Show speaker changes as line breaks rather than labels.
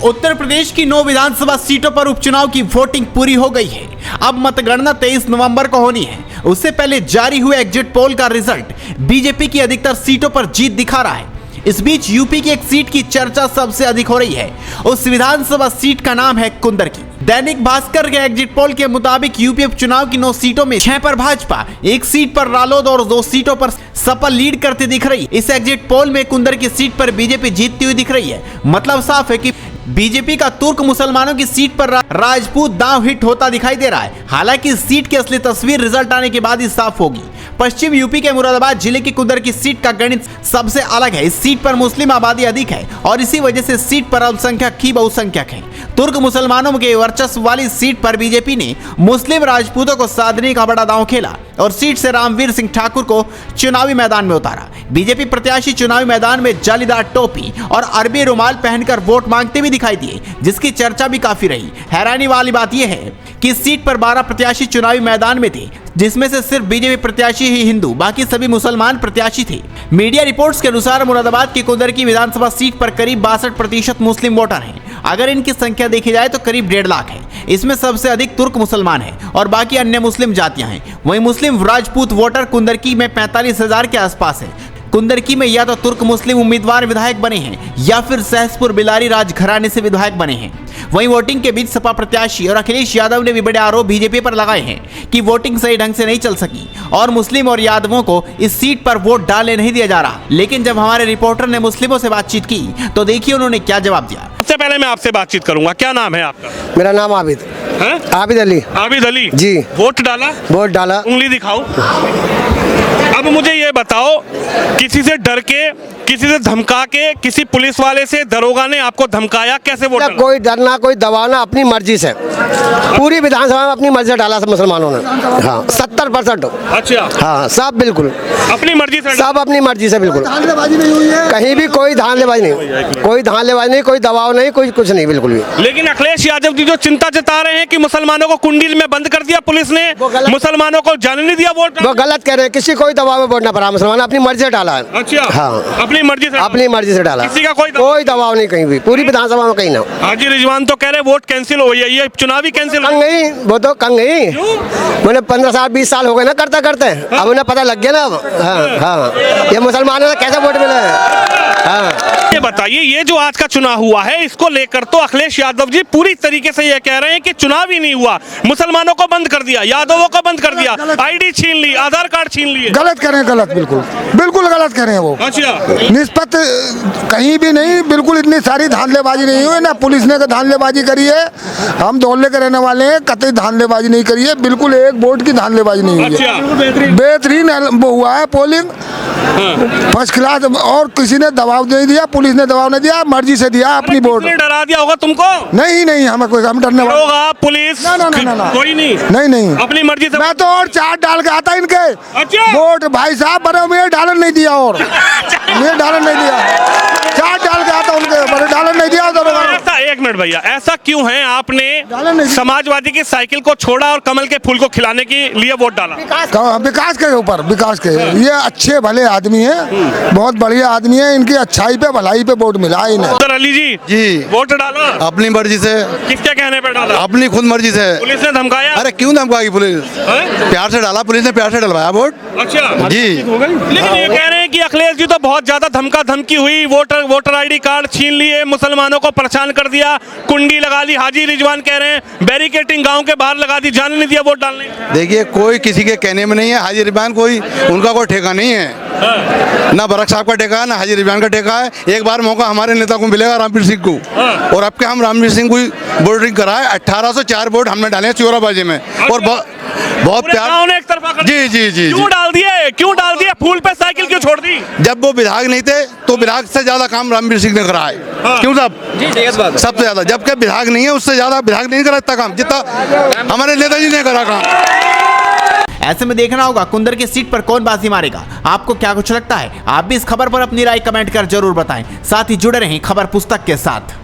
उत्तर प्रदेश की 9 विधानसभा सीटों पर उपचुनाव की वोटिंग पूरी हो गई है। अब मतगणना 23 नवंबर को होनी है। उससे पहले जारी हुए एग्जिट पोल का रिजल्ट बीजेपी की अधिकतर सीटों पर जीत दिखा रहा है। इस बीच यूपी की एक सीट की चर्चा सबसे अधिक हो रही है। उस विधानसभा सीट का नाम है कुंदर की। दैनिक भास्कर के एग्जिट पोल के मुताबिक यूपी उपचुनाव की 9 सीटों में 6 पर भाजपा, 1 सीट पर रालोद और 2 सीटों पर सपा लीड करते दिख रही है। इस एग्जिट पोल में कुंदर की सीट पर बीजेपी जीतती हुई दिख रही है। मतलब साफ है कि बीजेपी का तुर्क मुसलमानों की सीट पर राजपूत दांव हिट होता दिखाई दे रहा है। हालांकि इस सीट की असली तस्वीर रिजल्ट आने के बाद ही साफ होगी। पश्चिम यूपी के मुरादाबाद जिले की कुंदर की सीट का गणित सबसे अलग है। इस सीट पर मुस्लिम आबादी अधिक है और इसी वजह से सीट पर अल्पसंख्यक ही बहुसंख्यक है। तुर्क मुसलमानों के वर्चस्व वाली सीट पर बीजेपी ने मुस्लिम राजपूतों को साधने का बड़ा दांव खेला और सीट से रामवीर सिंह ठाकुर को चुनावी मैदान में उतारा। बीजेपी प्रत्याशी चुनावी मैदान में जालीदार टोपी और अरबी रुमाल पहनकर वोट मांगते भी दिखाई दिए, जिसकी चर्चा भी काफी रही। हैरानी वाली बात यह है कि इस सीट पर 12 प्रत्याशी चुनावी मैदान में थे, जिसमें से सिर्फ बीजेपी प्रत्याशी ही हिंदू, बाकी सभी मुसलमान प्रत्याशी थे। मीडिया रिपोर्ट्स के अनुसार मुरादाबाद की कुंदर की विधानसभा सीट पर करीब 62% मुस्लिम वोटर हैं। अगर इनकी संख्या देखी जाए तो करीब 1.5 लाख है। इसमें सबसे अधिक तुर्क मुसलमान हैं और बाकी अन्य मुस्लिम जातियां हैं। वहीं मुस्लिम राजपूत वोटर कुंदरकी में 45,000 के आसपास है। कुंदरकी में या तो तुर्क मुस्लिम उम्मीदवार विधायक बने हैं या फिर सहसपुर बिलारी राजघराने से विधायक बने हैं। वहीं वोटिंग के बीच सपा प्रत्याशी और अखिलेश यादव ने भी बड़े आरोप बीजेपी पर लगाए हैं कि वोटिंग सही ढंग से नहीं चल सकी और मुस्लिम और यादवों को इस सीट पर वोट डालने नहीं दिया जा रहा। लेकिन जब हमारे रिपोर्टर ने मुस्लिमों से बातचीत की तो देखिए उन्होंने क्या जवाब दिया।
सबसे पहले मैं आपसे बातचीत करूंगा, क्या नाम है आपका?
मेरा नाम आबिद
है?
आबिद अली।
आबिद अली
जी।
वोट डाला?
वोट डाला।
उंगली दिखाओ। अब मुझे ये बताओ, किसी से डर के, किसी से धमका के, किसी पुलिस वाले से, दरोगा ने आपको धमकाया, कैसे वोट डाला?
कोई डरना, कोई दबाना, अपनी मर्जी से। पूरी विधानसभा में अपनी मर्जी से डाला सब मुसलमानों ने। हाँ 70%।
अच्छा।
हाँ सब बिल्कुल
अपनी मर्जी से?
सब अपनी मर्जी से बिल्कुल।
धांधलेबाजी नहीं हुई है
कहीं भी कोई धांधलेबाजी नहीं, कोई धांधलेबाजी नहीं, कोई दबाव नहीं, कोई कुछ नहीं बिल्कुल भी।
लेकिन अखिलेश यादव जी जो चिंता जता रहे हैं कि मुसलमानों को कुंडील में बंद कर दिया पुलिस ने, मुसलमानों को जाने नहीं दिया वोट।
वो गलत कह रहे हैं। किसी कोई दबाव में वोट ना पड़ा, मुसलमान अपनी मर्जी से डाला है।
अच्छा।
हाँ
अपनी मर्जी से? अपनी
मर्जी से डाला।
किसी का कोई
दबाव नहीं कहीं भी, पूरी विधानसभा में कहीं ना।
हाजी रिजवान तो कह रहे वोट कैंसिल हो गई, ये चुनावी कैंसिल
कंग नहीं, वो तो कंग नहीं। मैंने 15 साल 20 साल हो गए ना करते करते, अब उन्हें पता लग गया ना। हाँ हाँ ये मुसलमानों ने कैसे वोट मिले। हाँ
ये बताइए, ये जो आज का चुनाव हुआ है इसको लेकर तो अखिलेश यादव जी पूरी तरीके से ये कह रहे हैं कि चुनाव ही नहीं हुआ, मुसलमानों को बंद कर दिया, यादवों को बंद कर दिया, आईडी छीन ली, आधार कार्ड छीन लिए।
गलत करें, गलत बिल्कुल बिल्कुल गलत करें वो।
अच्छा।
निस्बत कहीं भी नहीं, बिल्कुल इतनी सारी धांधलेबाजी नहीं हुई ना। पुलिस ने धांधलेबाजी करी है, हम धौले के रहने वाले हैं, कतई धांधलेबाजी नहीं करी है। बिल्कुल एक वोट की धांधलेबाजी नहीं हुई है। बेहतरीन वो हुआ है पोलिंग, फर्स्ट क्लास। और किसी ने दबाव नहीं दिया, पुलिस ने दबाव नहीं दिया, मर्जी से दिया अपनी वोट।
डरा दिया होगा तुमको?
नहीं नहीं, हमें कोई हम डरने वाला
होगा पुलिस?
ना,
कोई नहीं।
नहीं नहीं,
अपनी मर्जी से।
मैं तो और चाट डाल के आता इनके।
अच्छा।
वोट भाई साहब बड़े में डालन नहीं दिया, और मैं डालन नहीं दिया, चाट डाल के आता उनके, बड़े डालन नहीं दिया।
ऐसा 1 मिनट भैया, ऐसा क्यों है आपने समाजवादी की साइकिल को छोड़ा और कमल के फूल को खिलाने के लिए वोट डाला?
विकास के ऊपर, विकास के। ये अच्छे भले आदमी है, बहुत बढ़िया आदमी है, इनकी अच्छाई पे भलाई पे वोट मिला है इन्हें।
उधर अली जी वोट डाला अपनी मर्जी से? किसके कहने पे डाला?
अपनी खुद मर्जी से।
पुलिस ने धमकाया?
अरे क्यों धमकाएगी पुलिस? प्यार से डाला, पुलिस ने प्यार से डलवाया वोट।
अच्छा
जी।
लेकिन ये कह रहे हैं कि अखिलेश जी तो बहुत ज्यादा धमका धमकी हुई, वोटर आईडी कार्ड छीन लिए, मुसलमानों को परेशान कर दिया, कुंडी लगा ली। हाजी रिजवान कह रहे हैं बैरिकेटिंग गांव के बाहर लगा दी, जाने नहीं दिया वोट डालने।
देखिए कोई किसी के कहने में नहीं है। हाजी रिजवान कोई उनका कोई ठेका नहीं है, ना बरक साहब का ठेका है, ना हाजी रिजवान का ठेका है। एक बार मौका हमारे नेता को मिलेगा, रामवीर सिंह को, और अब के हम रामवीर सिंह को वोटिंग कराए। 1804 वोट हमने डाले चोराबाजी में, और बहुत प्यार
एक तरफा कर।
जी जी जी।
क्यों डाल दिए, क्यों डाल दिए? फूल पे साइकिल क्यों छोड़ दी?
जब वो विधायक नहीं थे तो विधायक से ज्यादा काम रामवीर सिंह ने करा है। क्यों साहब? सबसे ज्यादा, जबकि विधायक नहीं है उससे ज्यादा विधायक नहीं करा इतना काम जितना हमारे नेताजी ने करा काम।
ऐसे में देखना होगा कुंदर की सीट पर कौन बाजी मारेगा। आपको क्या कुछ लगता है? आप भी इस खबर पर अपनी राय कमेंट कर जरूर बताएं। साथ ही जुड़े रहें खबर पुस्तक के साथ।